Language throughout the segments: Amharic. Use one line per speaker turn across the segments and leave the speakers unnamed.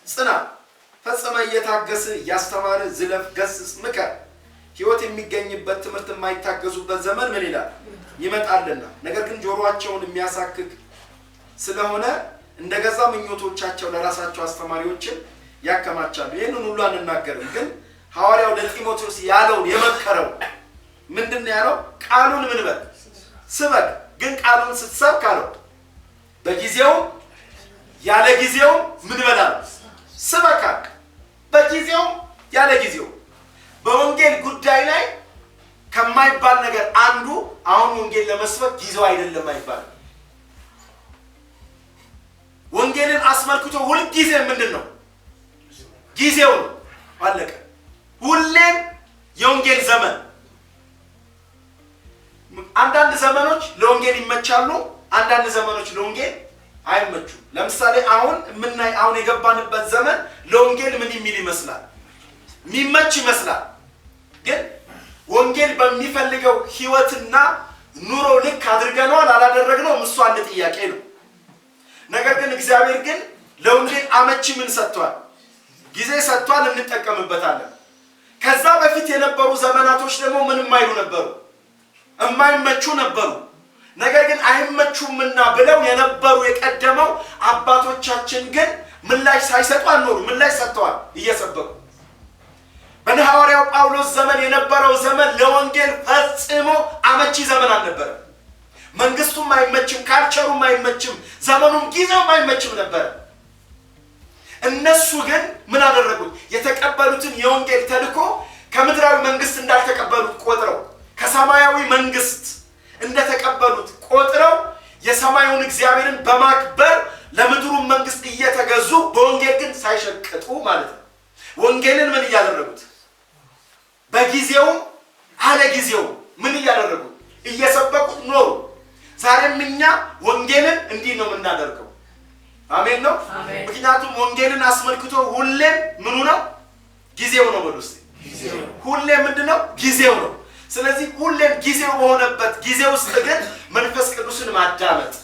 ጽና፣ ፈጽመ እየታገስ ያስተማረ ዝለፍ፣ ገስጽ፣ ምከር። ሕይወት የሚገኝበት ትምህርት የማይታገዙበት ዘመን ምን ይላል ይመጣልና፣ ነገር ግን ጆሮአቸውን የሚያሳክክ ስለሆነ እንደገዛ ምኞቶቻቸው ለራሳቸው አስተማሪዎችን ያከማቻሉ። ይህንን ሁሉ አንናገርም፣ ግን ሐዋርያው ለጢሞቴዎስ ያለውን የመከረው ምንድነው ያለው? ቃሉን ምን በል ስበክ። ግን ቃሉን ስትሰብክ አለው በጊዜው ያለ ጊዜው ምን በላል ስበካ። በጊዜው ያለ ጊዜው በወንጌል ጉዳይ ላይ ከማይባል ነገር አንዱ አሁን ወንጌል ለመስበክ ጊዜው አይደለም አይባልም። ወንጌልን አስመልክቶ ሁሉ ጊዜ ምንድነው? ጊዜው ነው። አለቀ። ሁሌም የወንጌል ዘመን። አንዳንድ ዘመኖች ለወንጌል ይመቻሉ፣ አንዳንድ ዘመኖች ለወንጌል አይመቹም። ለምሳሌ አሁን የገባንበት ዘመን ለወንጌል ምን የሚል ይመስላል? የሚመች ይመስላል። ግን ወንጌል በሚፈልገው ህይወትና ኑሮ ልክ አድርገነዋል አላደረግነውም? እሱ አንድ ጥያቄ ነው። ነገር ግን እግዚአብሔር ግን ለወንጌል አመቺ ምን ሰጥቷል? ጊዜ ሰጥቷል፣ እንጠቀምበታለን። ከዛ በፊት የነበሩ ዘመናቶች ደግሞ ምን የማይሉ ነበሩ? የማይመቹ ነበሩ። ነገር ግን አይመቹምና ብለው የነበሩ የቀደመው አባቶቻችን ግን ምላሽ ሳይሰጡ አልኖሩ። ምላሽ ሰጥተዋል እየሰበኩ። በሐዋርያው ጳውሎስ ዘመን የነበረው ዘመን ለወንጌል ፈጽሞ አመቺ ዘመን አልነበረም። መንግስቱም አይመችም፣ ካልቸሩም አይመችም፣ ዘመኑም ጊዜውም አይመችም ነበር። እነሱ ግን ምን አደረጉት? የተቀበሉትን የወንጌል ተልእኮ ከምድራዊ መንግስት እንዳልተቀበሉት ቆጥረው ከሰማያዊ መንግስት እንደተቀበሉት ቆጥረው የሰማዩን እግዚአብሔርን በማክበር ለምድሩ መንግስት እየተገዙ በወንጌል ግን ሳይሸቅጡ ማለት ነው። ወንጌልን ምን እያደረጉት? በጊዜው አለ ጊዜው ምን እያደረጉት? እየሰበኩት ኖሩ። ዛሬም እኛ ወንጌልን እንዲህ ነው የምናደርገው። አሜን ነው። ምክንያቱም ወንጌልን አስመልክቶ ሁሌም ምኑ ነው? ጊዜው ነው። በሉስ ሁሌም ምንድነው? ጊዜው ነው። ስለዚህ ሁሌም ጊዜው በሆነበት ጊዜ ውስጥ ግን መንፈስ ቅዱስን ማዳመጥ፣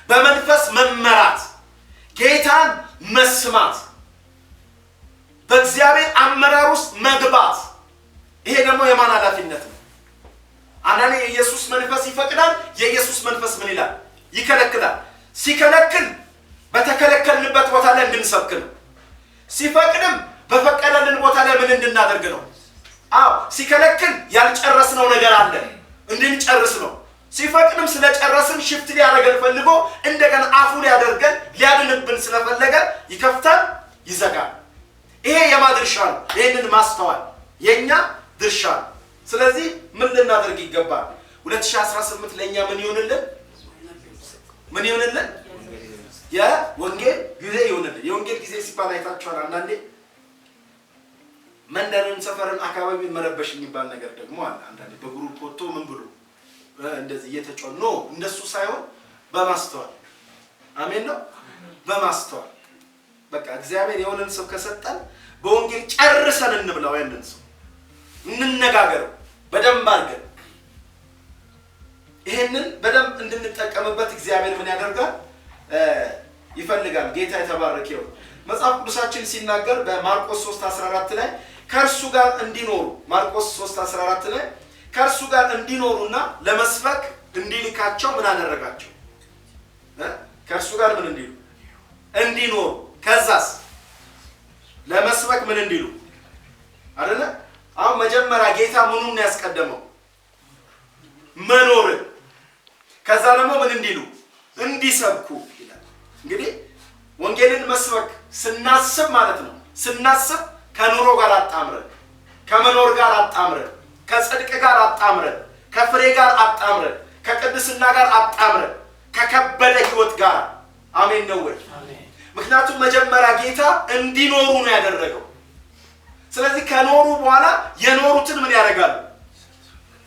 በመንፈስ መመራት፣ ጌታን መስማት፣ በእግዚአብሔር አመራር ውስጥ መግባት። ይሄ ደግሞ የማን ኃላፊነት ነው? አንዳንዴ የኢየሱስ መንፈስ ይፈቅዳል፣ የኢየሱስ መንፈስ ምን ይላል? ይከለክላል። ሲከለክል በተከለከልንበት ቦታ ላይ እንድንሰብክ ነው። ሲፈቅድም በፈቀደልን ቦታ ላይ ምን እንድናደርግ ነው? ሲከለክል ያልጨረስነው ነገር አለ እንድንጨርስ ነው። ሲፈቅድም ስለጨረስን ሽፍት ሊያደርገን ፈልጎ እንደገና አፉ ሊያደርገን ሊያድንብን ስለፈለገ ይከፍታል፣ ይዘጋል። ይሄ የማ ድርሻ ነው? ይሄንን ማስተዋል የኛ ድርሻ ነው። ስለዚህ ምን ልናደርግ ይገባል? 2018 ለኛ ምን ይሆንልን? ምን ይሆንልን? የወንጌል ጊዜ ይሆንልን። የወንጌል ጊዜ ሲባል አይታችኋል። አንዳንዴ መንደርን፣ ሰፈርን፣ አካባቢን መረበሽ የሚባል ነገር ደግሞ አለ። አንዳንዴ በግሩፕ ወጥቶ ምን ብሎ እንደዚህ እየተጮህ ነው። እንደሱ ሳይሆን በማስተዋል አሜን ነው። በማስተዋል በቃ እግዚአብሔር የሆነን ሰው ከሰጠን በወንጌል ጨርሰን እንብላው። ያንን ሰው እንነጋገረው በደንብ አድርገን። ይሄንን በደንብ እንድንጠቀምበት እግዚአብሔር ምን ያደርጋል? ይፈልጋል። ጌታ የተባረከ ይሁን። መጽሐፍ ቅዱሳችን ሲናገር በማርቆስ 3:14 ላይ ከእርሱ ጋር እንዲኖሩ፣ ማርቆስ 3:14 ላይ ከእርሱ ጋር እንዲኖሩና ለመስበክ እንዲልካቸው ምን አደረጋቸው? ከእርሱ ጋር ምን እንዲሉ? እንዲኖሩ። ከዛስ ለመስበክ ምን እንዲሉ አይደለ? አሁን መጀመሪያ ጌታ ምኑን ነው ያስቀደመው? መኖርን። ከዛ ደግሞ ምን እንዲሉ? እንዲሰብኩ ይላል። እንግዲህ ወንጌልን መስበክ ስናስብ ማለት ነው። ስናስብ ከኑሮ ጋር አጣምረን፣ ከመኖር ጋር አጣምረን፣ ከጽድቅ ጋር አጣምረን፣ ከፍሬ ጋር አጣምረን፣ ከቅድስና ጋር አጣምረን፣ ከከበደ ህይወት ጋር አሜን ነው ወይ? ምክንያቱም መጀመሪያ ጌታ እንዲኖሩ ነው ያደረገው። ስለዚህ ከኖሩ በኋላ የኖሩትን ምን ያደርጋሉ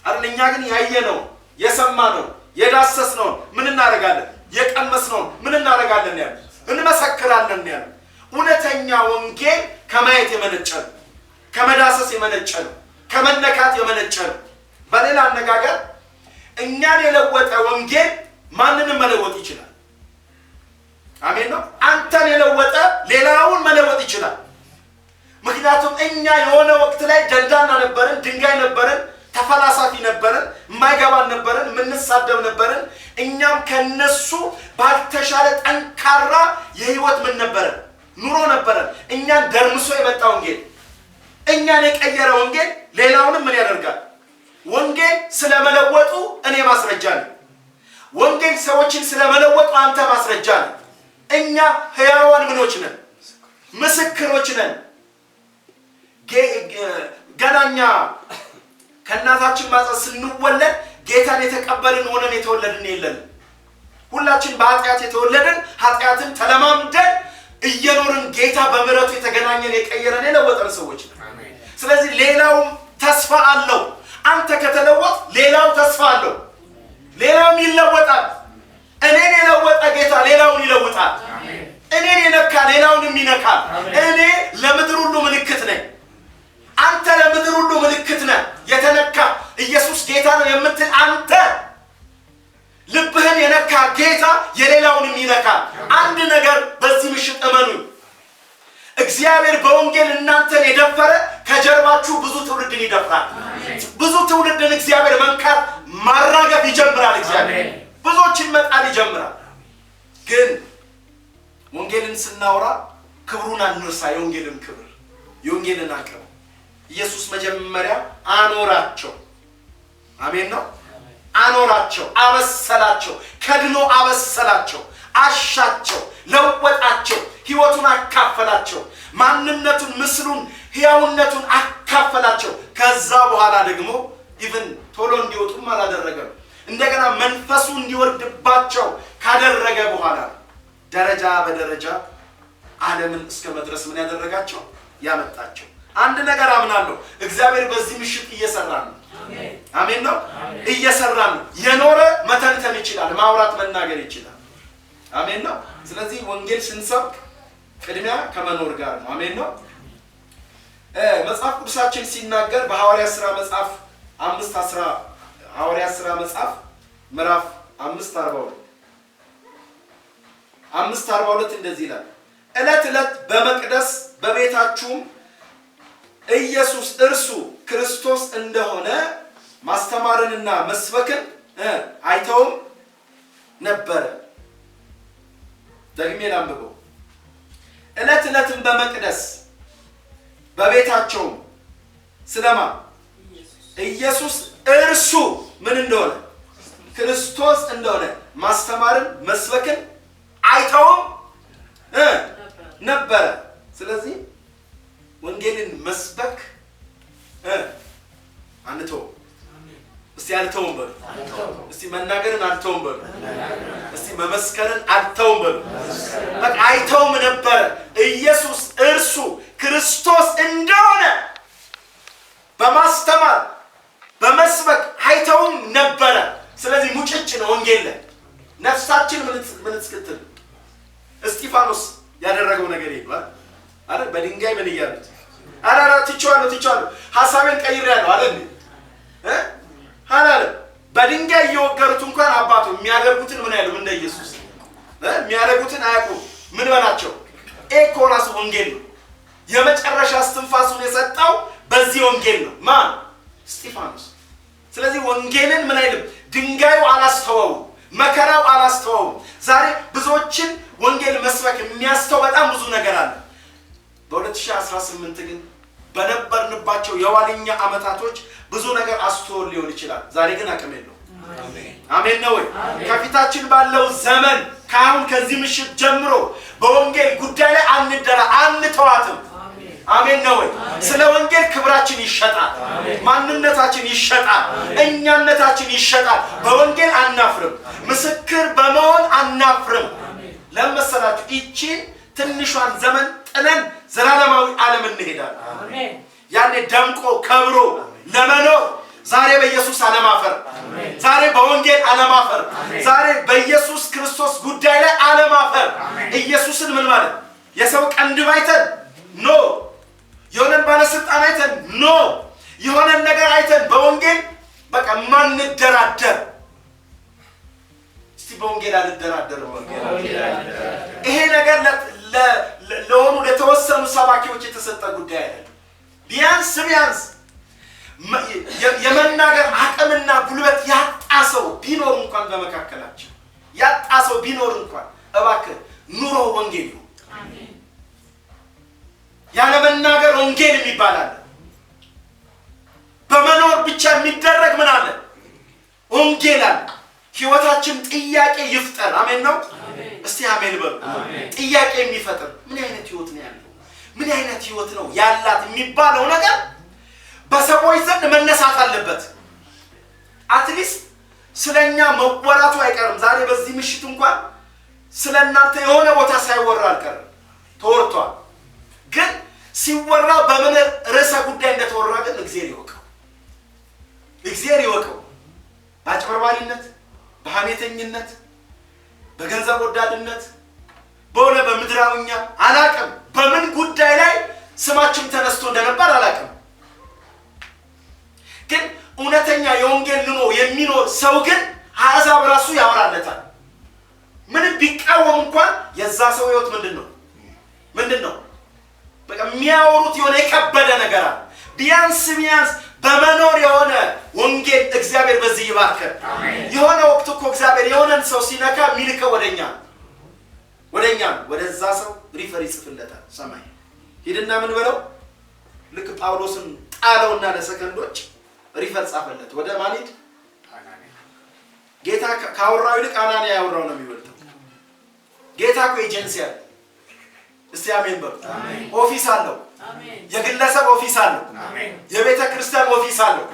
አይደል? እኛ ግን ያየነው፣ የሰማነው፣ የዳሰስነው ምን እናደርጋለን? የቀመስነው ምን እናደርጋለን? ያለ እንመሰክራለን። ያለ እውነተኛ ወንጌል ከማየት የመነጨ ነው፣ ከመዳሰስ የመነጨ ነው፣ ከመነካት የመነጨ ነው። በሌላ አነጋገር እኛን የለወጠ ወንጌል ማንንም መለወጥ ይችላል። አሜን ነው። አንተን የለወጠ ሌላ እኛ የሆነ ወቅት ላይ ደንዳና ነበርን፣ ድንጋይ ነበርን፣ ተፈላሳፊ ነበርን፣ የማይገባን ነበርን፣ የምንሳደብ ነበርን። እኛም ከነሱ ባልተሻለ ጠንካራ የህይወት ምን ነበረን? ኑሮ ነበረን። እኛን ደርምሶ የመጣ ወንጌል፣ እኛን የቀየረ ወንጌል ሌላውንም ምን ያደርጋል? ወንጌል ስለመለወጡ እኔ ማስረጃ ነኝ። ወንጌል ሰዎችን ስለመለወጡ አንተ ማስረጃ ነህ። እኛ ህያዋን ምኖች ነን? ምስክሮች ነን። ገናኛ ከእናታችን ማፀን ስንወለድ ጌታን የተቀበልን ሆነን የተወለድን የለንም። ሁላችን በኃጢአት የተወለድን ኃጢአትን ተለማምደን እየኖርን ጌታ በምህረቱ የተገናኘን የቀየረን የለወጠን ሰዎች ነን። ስለዚህ ሌላውም ተስፋ አለው። አንተ ከተለወጥ ሌላው ተስፋ አለው፣ ሌላውም ይለወጣል። እኔን የለወጠ ጌታ ሌላውን ይለውጣል። እኔን የነካ ሌላውንም ይነካል። እኔ ለምድር ሁሉ ምልክት ነኝ። አንተ ለምድር ሁሉ ምልክት ነህ። የተነካ ኢየሱስ ጌታ ነው የምትል አንተ ልብህን የነካ ጌታ የሌላውንም ይነካል። አንድ ነገር በዚህ ምሽት እመኑ፣ እግዚአብሔር በወንጌል እናንተን የደፈረ ከጀርባችሁ ብዙ ትውልድን ይደፍራል። ብዙ ትውልድን እግዚአብሔር መንካት ማራገፍ ይጀምራል። እግዚአብሔር ብዙዎችን መጣል ይጀምራል። ግን ወንጌልን ስናወራ ክብሩን አንርሳ። የወንጌልን ክብር፣ የወንጌልን አቅም ኢየሱስ መጀመሪያ አኖራቸው። አሜን ነው። አኖራቸው፣ አበሰላቸው፣ ከድኖ አበሰላቸው፣ አሻቸው፣ ለወጣቸው፣ ህይወቱን አካፈላቸው፣ ማንነቱን፣ ምስሉን፣ ህያውነቱን አካፈላቸው። ከዛ በኋላ ደግሞ ኢቭን ቶሎ እንዲወጡም አላደረገም። እንደገና መንፈሱ እንዲወርድባቸው ካደረገ በኋላ ደረጃ በደረጃ ዓለምን እስከ መድረስ ምን ያደረጋቸው? ያመጣቸው። አንድ ነገር አምናለሁ፣ እግዚአብሔር በዚህ ምሽት እየሰራ ነው። አሜን ነው። እየሰራ ነው። የኖረ መተንተን ይችላል፣ ማውራት መናገር ይችላል። አሜን ነው። ስለዚህ ወንጌል ስንሰብክ ቅድሚያ ከመኖር ጋር ነው። አሜን ነው። መጽሐፍ ቅዱሳችን ሲናገር በሐዋርያት ሥራ መጽሐፍ 5:10 ሐዋርያት ሥራ መጽሐፍ ምዕራፍ 5:42 እንደዚህ ይላል፣ ዕለት ዕለት በመቅደስ በቤታችሁም ኢየሱስ እርሱ ክርስቶስ እንደሆነ ማስተማርንና መስበክን አይተውም ነበረ። ደግሜ ላንብበው። ዕለት ዕለትም በመቅደስ በቤታቸውም ስለማ ኢየሱስ እርሱ ምን እንደሆነ ክርስቶስ እንደሆነ ማስተማርን መስበክን አይተውም ነበረ። ስለዚህ ወንጌልን መስበክ አንተው። እስቲ አልተውም በሉ። እስቲ መናገርን አልተውም በሉ። እስቲ መመስከርን አልተውም በሉ። በቃ አይተውም ነበረ። ኢየሱስ እርሱ ክርስቶስ እንደሆነ በማስተማር በመስበክ አይተውም ነበረ። ስለዚህ ሙጭጭ ነው ወንጌል። ነፍሳችን ምን እስክትል እስጢፋኖስ ያደረገው ነገር ይባል አይደል? በድንጋይ ምን ይያሉት አራራ ትቻለሁ ሐሳቤን ቀይሬያለሁ አይደል? አላለ በድንጋይ እየወገሩት እንኳን አባቱ የሚያደርጉትን ምን አይሉም። እንደ ኢየሱስ የሚያደርጉትን አያውቁም። ምን በላቸው? ኤኮራስ ወንጌል ነው። የመጨረሻ እስትንፋሱን የሰጠው በዚህ ወንጌል ነው። ማን? እስጢፋኖስ። ስለዚህ ወንጌልን ምን አይልም። ድንጋዩ አላስተወው፣ መከራው አላስተወው። ዛሬ ብዙዎችን ወንጌል መስበክ የሚያስተው በጣም ብዙ ነገር አለ። በ2018 ግን በነበርንባቸው የዋልኛ አመታቶች ብዙ ነገር አስተውል ሊሆን ይችላል። ዛሬ ግን አቅም የለው። አሜን ነው ወይ? ከፊታችን ባለው ዘመን ካሁን ከዚህ ምሽት ጀምሮ በወንጌል ጉዳይ ላይ አንተዋትም። አሜን ነው ወይ? ስለ ወንጌል ክብራችን ይሸጣል፣ ማንነታችን ይሸጣል፣ እኛነታችን ይሸጣል። በወንጌል አናፍርም፣ ምስክር በመሆን አናፍርም። ለመሰላችሁ እቺን ትንሿን ዘመን ጥለን ዘላለማዊ ዓለም እንሄዳለን። አሜን። ያኔ ደምቆ ከብሮ ለመኖር ዛሬ በኢየሱስ አለማፈር፣ ዛሬ በወንጌል አለማፈር፣ ዛሬ በኢየሱስ ክርስቶስ ጉዳይ ላይ አለማፈር። ኢየሱስን ምን ማለት? የሰው ቀንድብ አይተን ኖ፣ የሆነን ባለስልጣን አይተን ኖ፣ የሆነን ነገር አይተን በወንጌል በቃ ማንደራደር። እስቲ በወንጌል አልደራደር። ይሄ ነገር ለሆኑ ለተወሰኑ ሰባኪዎች የተሰጠ ጉዳይ አይደለም። ቢያንስ የመናገር አቅምና ጉልበት ያጣ ሰው ቢኖር እንኳን በመካከላችን ያጣ ሰው ቢኖር እንኳን እባክህ ኑሮ ወንጌል ነው። አሜን። ያለ መናገር ወንጌል የሚባል አለ። በመኖር ብቻ የሚደረግ ምን አለ? ወንጌል አለ። ህይወታችን ጥያቄ ይፍጠር። አሜን ነው። እስቲ አሜን በሉ። ጥያቄ የሚፈጥር ምን አይነት ህይወት ነው ያለው? ምን አይነት ህይወት ነው ያላት የሚባለው ነገር በሰዎች ዘንድ መነሳት አለበት። አትሊስት ስለኛ መወራቱ አይቀርም። ዛሬ በዚህ ምሽት እንኳን ስለናንተ የሆነ ቦታ ሳይወራ አልቀርም፣ ተወርቷል። ግን ሲወራ በምን ርዕሰ ጉዳይ እንደተወራ ግን እግዚአብሔር ይወቀው። በአጭበርባሪነት፣ በሐሜተኝነት፣ በገንዘብ ወዳድነት፣ በሆነ በምድራውኛ አላቅም በምን ጉዳይ ላይ ስማችን ተነስቶ እንደነበር አላቅም። ግን እውነተኛ የወንጌል ኑሮ የሚኖር ሰው ግን አሕዛብ ራሱ ያወራለታል። ምን ቢቃወም እንኳን የዛ ሰው ህይወት ምንድነው? በቃ የሚያወሩት የሆነ የከበደ ነገር አለ። ቢያንስ በመኖር የሆነ ወንጌል እግዚአብሔር በዚህ ይባርከን። የሆነ ወቅት እኮ እግዚአብሔር የሆነን ሰው ሲነካ የሚልከው ወደኛ ወደዛ ሰው ሪፈር ይጽፍለታል። ሰማይ ሂድና ምን በለው። ልክ ጳውሎስን ጣለውና ለሰከንዶች ሪፈር ጻፈለት። ወደ ማን ሂድ? ጌታ ካወራው ይልቅ አናንያ ያወራው ነው የሚበልጠው። ጌታ እኮ ኤጀንሲ አለ። እስቲ አሜን በሉ። ኦፊስ አለው። የግለሰብ ኦፊስ አለው። የቤተ ክርስቲያን ኦፊስ አለው።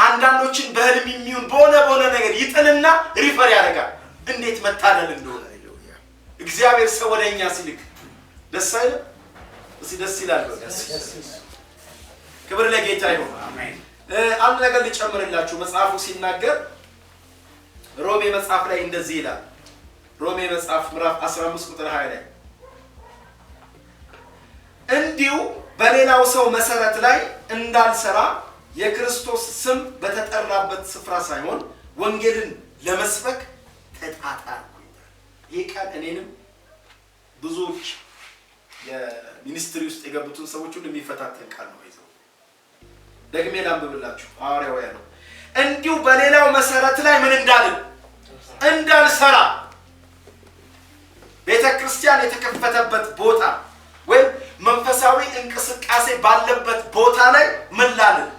አንዳንዶችን በህልም የሚሆን በሆነ ነገር ይጥልና ሪፈር ያደርጋል። እንዴት መታደል እንደሆነ እግዚአብሔር ሰው ወደኛ ሲልክ ደስ አይልም? እስቲ ደስ ይላል። ክብር ለጌታ ይሁን። አንድ ነገር ልጨምርላችሁ። መጽሐፉ ሲናገር ሮሜ መጽሐፍ ላይ እንደዚህ ይላል። ሮሜ መጽሐፍ ምዕራፍ 15 ቁጥር 20 ላይ እንዲሁ በሌላው ሰው መሰረት ላይ እንዳልሰራ የክርስቶስ ስም በተጠራበት ስፍራ ሳይሆን ወንጌልን ለመስበክ ተጣጣርኩ። ይህ ቃል እኔንም ብዙዎች የሚኒስትሪ ውስጥ የገቡትን ሰዎች ሁሉ የሚፈታተን ቃል ነው። ይዘው ደግሜ ላንብብላችሁ። ሐዋርያው ያለው እንዲሁ በሌላው መሰረት ላይ ምን እንዳልሰራ ቤተክርስቲያን የተከፈተበት ቦታ ወይም መንፈሳዊ እንቅስቃሴ ባለበት ቦታ ላይ ምን ላልን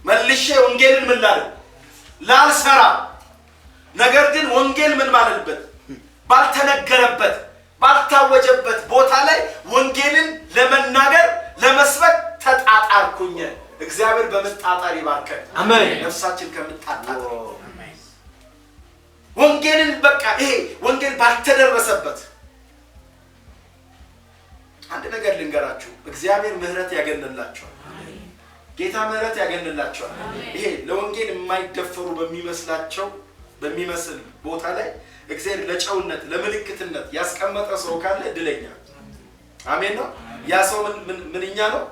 መልሼ ወንጌልን ምን ላልን ላልሰራ። ነገር ግን ወንጌል ምን ማለበት ባልተነገረበት ባልታወጀበት ቦታ ላይ ወንጌልን ለመናገር ለመስበክ ተጣጣርኩኝ። እግዚአብሔር በመጣጣር ይባርከን። አሜን። ነፍሳችን ከምጣጣር ወንጌልን በቃ ይሄ ወንጌል ባልተደረሰበት አንድ ነገር ልንገራችሁ። እግዚአብሔር ምህረት ያገንላችኋል። ጌታ ምህረት ያገንላችኋል። ይሄ ለወንጌል የማይደፈሩ በሚመስል ቦታ ላይ እግዚአብሔር ለጨውነት ለምልክትነት ያስቀመጠ ሰው ካለ እድለኛ። አሜን ነው። ያ ሰው ምንኛ ነው?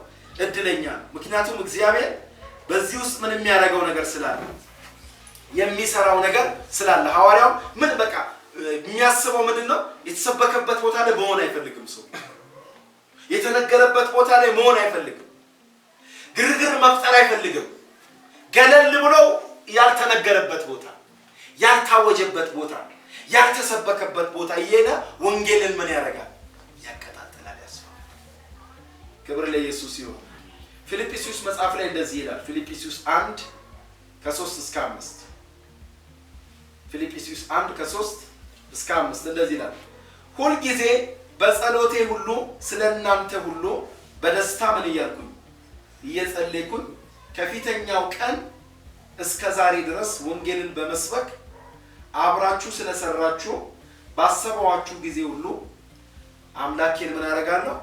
እድለኛ። ምክንያቱም እግዚአብሔር በዚህ ውስጥ ምን የሚያደርገው ነገር ስላለ የሚሰራው ነገር ስላለ ሐዋርያው ምን በቃ የሚያስበው ምንድነው? የተሰበከበት ቦታ ላይ መሆን አይፈልግም። ሰው የተነገረበት ቦታ ላይ መሆን አይፈልግም። ግርግር መፍጠር አይፈልግም። ገለል ብሎ ያልተነገረበት ቦታ፣ ያልታወጀበት ቦታ፣ ያልተሰበከበት ቦታ እየሄደ ወንጌልን ምን ያደርጋል? ያቀጣጥላል፣ ያስፋፋል። ክብር ለኢየሱስ ይሁን። ፊልጵስዩስ መጽሐፍ ላይ እንደዚህ ይላል። ፊልጵስዩስ 1:3-5 ፊልጵስዩስ 1:3-5 እንደዚህ ይላል። ሁል ጊዜ በጸሎቴ ሁሉ ስለናንተ ሁሉ በደስታ ምን እያልኩኝ እየጸለይኩኝ ከፊተኛው ቀን እስከ ዛሬ ድረስ ወንጌልን በመስበክ አብራችሁ ስለሰራችሁ ባሰባችሁ ጊዜ ሁሉ አምላኬን ምን አደርጋለሁ?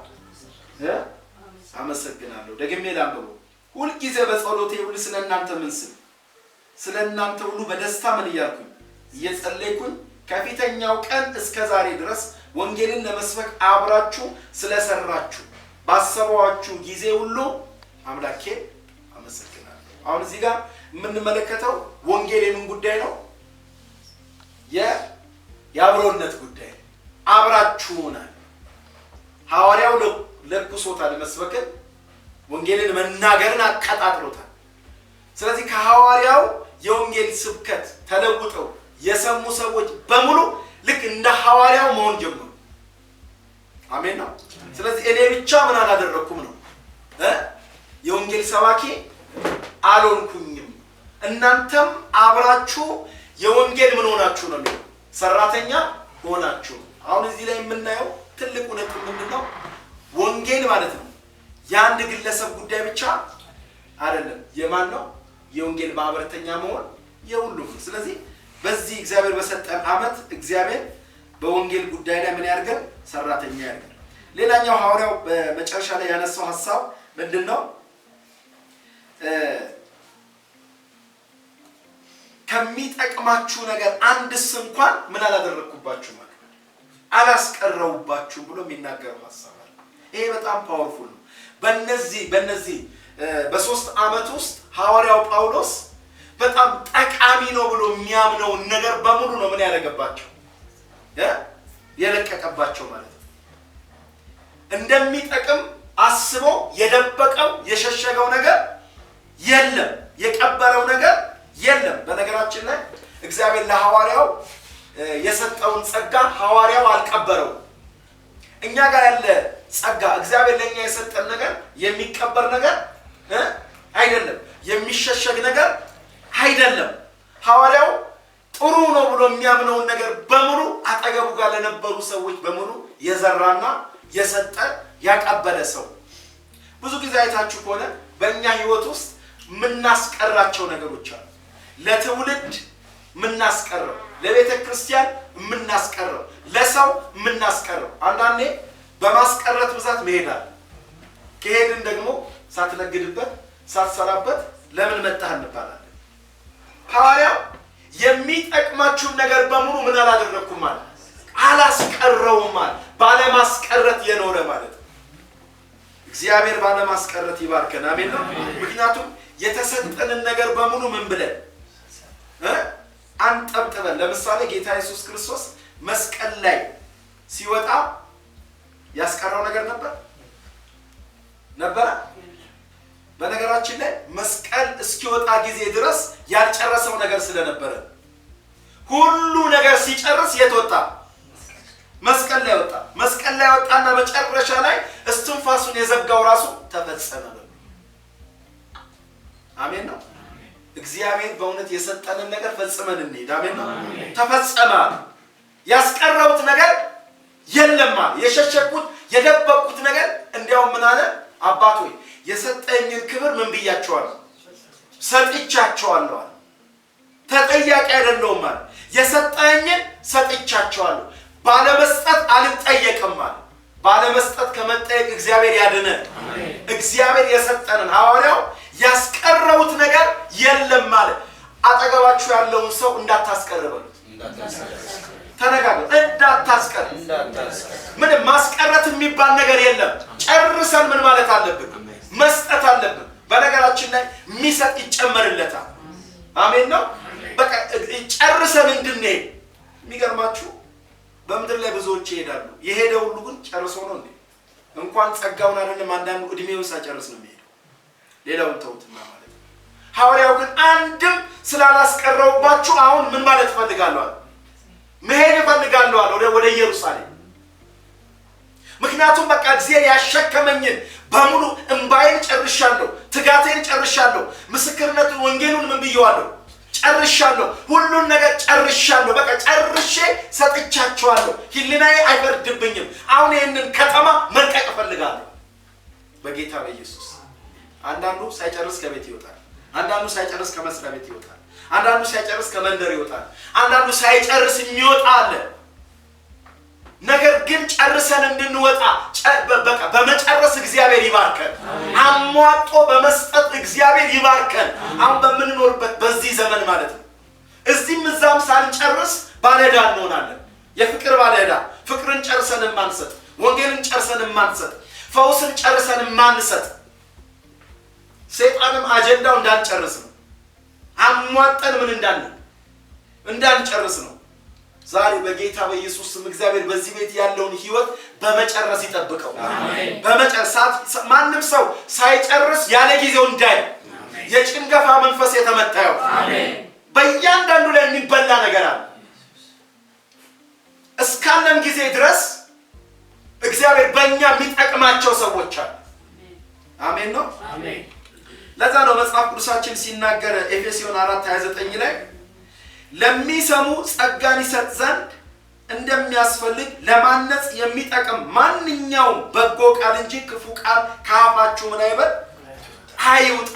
አመሰግናለሁ። ደግሜ ላንብበው። ሁል ጊዜ በጸሎቴ ሁሉ ስለናንተ ስለናንተ ሁሉ በደስታ ምን እያልኩኝ እየጸለይኩኝ ከፊተኛው ቀን እስከ ዛሬ ድረስ ወንጌልን ለመስበክ አብራችሁ ስለሰራችሁ ባሰባችሁ ጊዜ ሁሉ አምላኬን አመሰግናለሁ። አሁን እዚህ ጋር የምንመለከተው ወንጌል የምን ጉዳይ ነው? የአብሮነት ጉዳይ። አብራችሁናል። ሐዋርያው ለኩሶታል መስበክን፣ ወንጌልን መናገርን አቀጣጥሎታል። ስለዚህ ከሐዋርያው የወንጌል ስብከት ተለውጠው የሰሙ ሰዎች በሙሉ ልክ እንደ ሐዋርያው መሆን ጀመሩ። አሜን ነው። ስለዚህ እኔ ብቻ ምን አላደረኩም ነው የወንጌል ሰባኪ አልሆንኩኝም፣ እናንተም አብራችሁ የወንጌል ምን ሆናችሁ ነው የሚለው ሰራተኛ ሆናችሁ። አሁን እዚህ ላይ የምናየው ትልቁ ነጥብ ምንድነው? ወንጌል ማለት ነው የአንድ ግለሰብ ጉዳይ ብቻ አይደለም። የማን ነው? የወንጌል ማህበረተኛ መሆን የሁሉም። ስለዚህ በዚህ እግዚአብሔር በሰጠን ዓመት እግዚአብሔር በወንጌል ጉዳይ ላይ ምን ያርገን? ሰራተኛ ያርገን። ሌላኛው ሐዋርያው በመጨረሻ ላይ ያነሳው ሐሳብ ምንድነው? ከሚጠቅማችሁ ነገር አንድስ እንኳን ምን አላደረኩባችሁ ማለት አላስቀረውባችሁ ብሎ የሚናገረው ሐሳብ አለ። ይሄ በጣም ፓወርፉል ነው። በእነዚህ በሶስት ዓመት ውስጥ ሐዋርያው ጳውሎስ በጣም ጠቃሚ ነው ብሎ የሚያምነውን ነገር በሙሉ ነው ምን ያደረገባቸው የለቀቀባቸው ማለት ነው። እንደሚጠቅም አስቦ የደበቀው የሸሸገው ነገር የለም፣ የቀበረው ነገር የለም። በነገራችን ላይ እግዚአብሔር ለሐዋርያው የሰጠውን ጸጋ ሐዋርያው አልቀበረው። እኛ ጋር ያለ ጸጋ እግዚአብሔር ለኛ የሰጠን ነገር የሚቀበር ነገር አይደለም፣ የሚሸሸግ ነገር አይደለም። ሐዋርያው ጥሩ ነው ብሎ የሚያምነውን ነገር በሙሉ አጠገቡ ጋር ለነበሩ ሰዎች በሙሉ የዘራና የሰጠ ያቀበለ ሰው። ብዙ ጊዜ አይታችሁ ከሆነ በእኛ ህይወት ውስጥ የምናስቀራቸው ነገሮች አሉ። ለትውልድ የምናስቀረው፣ ለቤተ ክርስቲያን የምናስቀረው፣ ለሰው የምናስቀረው። አንዳንዴ በማስቀረት ብዛት መሄዳል። ከሄድን ደግሞ ሳትነግድበት ሳትሰራበት ለምን መጣህ እንባላለን። ሐዋርያው የሚጠቅማችሁን ነገር በሙሉ ምን አላደረኩም ማለት አላስቀረውም ማለት ባለማስቀረት የኖረ ማለት ነው። እግዚአብሔር ባለማስቀረት ይባርከን። አሜን ነው። ምክንያቱም የተሰጠንን ነገር በሙሉ ምን ብለን አንጠብጥበን። ለምሳሌ ጌታ ኢየሱስ ክርስቶስ መስቀል ላይ ሲወጣ ያስቀረው ነገር ነበር? በነገራችን ላይ መስቀል እስኪወጣ ጊዜ ድረስ ያልጨረሰው ነገር ስለነበረ ሁሉ ነገር ሲጨርስ የት ወጣ? መስቀል ላይ ወጣ። መስቀል ላይ ወጣና መጨረሻ ላይ እስትንፋሱን የዘጋው ራሱ ተፈጸመ። አሜን ነው። እግዚአብሔር በእውነት የሰጠንን ነገር ፈጽመን እንሄድ። አሜን ነው። ተፈጸመ። ያስቀረውት ነገር የለም ማለት የሸሸኩት የደበቁት ነገር እንዲያውም ምን አለ? አባት ሆይ የሰጠኝን ክብር ምን ብያቸዋለሁ? ሰጥቻቸዋለሁ። ተጠያቂ አይደለሁም ማለት የሰጠኝን ሰጥቻቸዋለሁ። ባለመስጠት አልጠየቅም ማለት ባለመስጠት ከመጠየቅ እግዚአብሔር ያድነን። እግዚአብሔር የሰጠንን ሐዋርያው ያስቀረውት ነገር የለም ማለት አጠገባችሁ ያለውን ሰው እንዳታስቀርበሉት። ተነጋገሩ። እንዳታስቀር። ምንም ማስቀረት የሚባል ነገር የለም። ጨርሰን ምን ማለት አለብን? መስጠት አለብን። በነገራችን ላይ የሚሰጥ ይጨመርለታል። አሜን ነው። በቃ ጨርሰን እንድንሄድ። የሚገርማችሁ በምድር ላይ ብዙዎች ይሄዳሉ። የሄደ ሁሉ ግን ጨርሶ ነው እንዴ? እንኳን ጸጋውን አይደለም አንዳንዱ እድሜውን ሳይጨርስ ነው የሚሄደው። ሌላውን ተውትና ማለት ነው። ሐዋርያው ግን አንድም ስላላስቀረውባችሁ አሁን ምን ማለት ፈልጋለሁ? መሄድ ፈልጋለሁ ወደ ኢየሩሳሌም። ምክንያቱም በቃ እግዚአብሔር ያሸከመኝን በሙሉ እንባዬን ጨርሻለሁ፣ ትጋቴን ጨርሻለሁ፣ ምስክርነቱን ወንጌሉን ምን ብየዋለሁ? ጨርሻለሁ። ሁሉን ነገር ጨርሻለሁ። በቃ ጨርሼ ሰጥቻቸዋለሁ። ህሊናዬ አይፈርድብኝም። አሁን ይህንን ከተማ መልቀቅ እፈልጋለሁ በጌታ በኢየሱስ። አንዳንዱ ሳይጨርስ ከቤት ይወጣል። አንዳንዱ ሳይጨርስ ከመስሪያ ቤት ይወጣል። አንዳንዱ ሳይጨርስ ከመንደር ይወጣል። አንዳንዱ ሳይጨርስ የሚወጣ አለ። ነገር ግን ጨርሰን እንድንወጣ በቃ በመጨረስ እግዚአብሔር ይባርከን። አሟጦ በመስጠት እግዚአብሔር ይባርከን። አሁን በምንኖርበት በዚህ ዘመን ማለት ነው። እዚህም እዛም ሳንጨርስ ባለዕዳ እንሆናለን። የፍቅር ባለዕዳ፣ ፍቅርን ጨርሰን ማንሰጥ፣ ወንጌልን ጨርሰን ማንሰጥ፣ ፈውስን ጨርሰን ማንሰጥ፣ ሰይጣንም አጀንዳው እንዳንጨርስ ነው። አሟጠን ምን እንዳንጨርስ ነው። ዛሬ በጌታ በኢየሱስ ስም እግዚአብሔር በዚህ ቤት ያለውን ህይወት በመጨረስ ይጠብቀው። አሜን። በመጨረስ ማንም ሰው ሳይጨርስ ያለ ጊዜው እንዳይ የጭንገፋ መንፈስ የተመታው አሜን። በእያንዳንዱ ላይ የሚበላ ነገር አለ። እስካለን ጊዜ ድረስ እግዚአብሔር በእኛ የሚጠቅማቸው ሰዎች አሉ። አሜን ነው። አሜን። ለዛ ነው መጽሐፍ ቅዱሳችን ሲናገር ኤፌሶን 4:29 ላይ ለሚሰሙ ጸጋን ይሰጥ ዘንድ እንደሚያስፈልግ ለማነጽ የሚጠቅም ማንኛውም በጎ ቃል እንጂ ክፉ ቃል ከአፋችሁ ምን አይበል አይውጣ።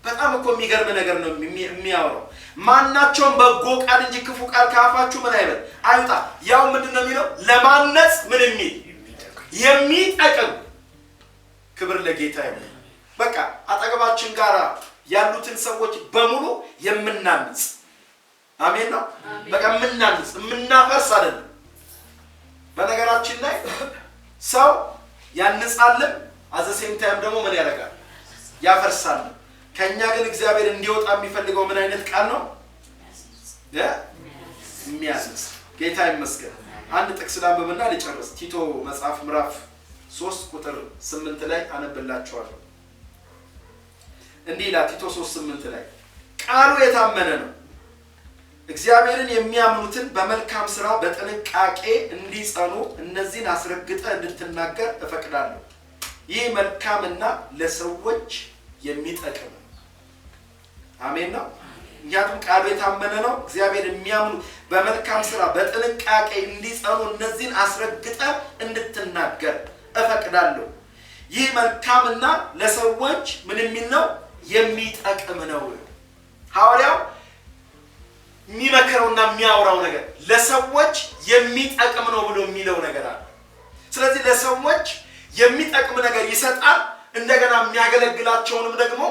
በጣም እኮ የሚገርም ነገር ነው የሚያወራው። ማናቸውም በጎ ቃል እንጂ ክፉ ቃል ከአፋችሁ ምን አይበል አይውጣ። ያው ምንድነው የሚለው? ለማነጽ ምን የሚጠቅም። ክብር ለጌታ ይሁን። በቃ አጠገባችን ጋር ያሉትን ሰዎች በሙሉ የምናንጽ አሜን ነው። በቃ የምናፈርስ አይደለም። በነገራችን ላይ ሰው ያንጻልም አዘሴም ታይም ደግሞ ምን ያደርጋል? ያፈርሳል። ከኛ ግን እግዚአብሔር እንዲወጣ የሚፈልገው ምን አይነት ቃል ነው? የሚያንጽ። ጌታ ይመስገን። አንድ ጥቅስ ላንብብና ልጨርስ። ቲቶ መጽሐፍ ምዕራፍ 3 ቁጥር 8 ላይ አነብላችኋለሁ። እንዲህ ይላል ቲቶ 3:8 ላይ ቃሉ የታመነ ነው፣ እግዚአብሔርን የሚያምኑትን በመልካም ሥራ በጥንቃቄ እንዲጸኑ እነዚህን አስረግጠህ እንድትናገር እፈቅዳለሁ። ይህ መልካምና ለሰዎች የሚጠቅም ነው። አሜን ነው። ምክንያቱም ቃሉ የታመነ ነው፣ እግዚአብሔር የሚያምኑ በመልካም ሥራ በጥንቃቄ እንዲጸኑ እነዚህን አስረግጠህ እንድትናገር እፈቅዳለሁ። ይህ መልካምና ለሰዎች ምን የሚል ነው? የሚጠቅም ነው። ሐዋርያው የሚመክረውና የሚያወራው ነገር ለሰዎች የሚጠቅም ነው ብሎ የሚለው ነገር አለ። ስለዚህ ለሰዎች የሚጠቅም ነገር ይሰጣል። እንደገና የሚያገለግላቸውንም ደግሞ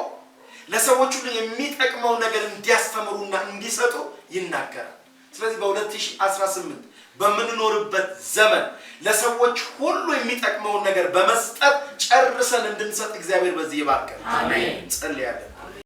ለሰዎች ሁሉ የሚጠቅመው ነገር እንዲያስተምሩና እንዲሰጡ ይናገራል። ስለዚህ በ2018 በምንኖርበት ዘመን ለሰዎች ሁሉ የሚጠቅመውን ነገር በመስጠት ጨርሰን እንድንሰጥ እግዚአብሔር በዚህ ይባርከን። አሜን። ጸልያለን።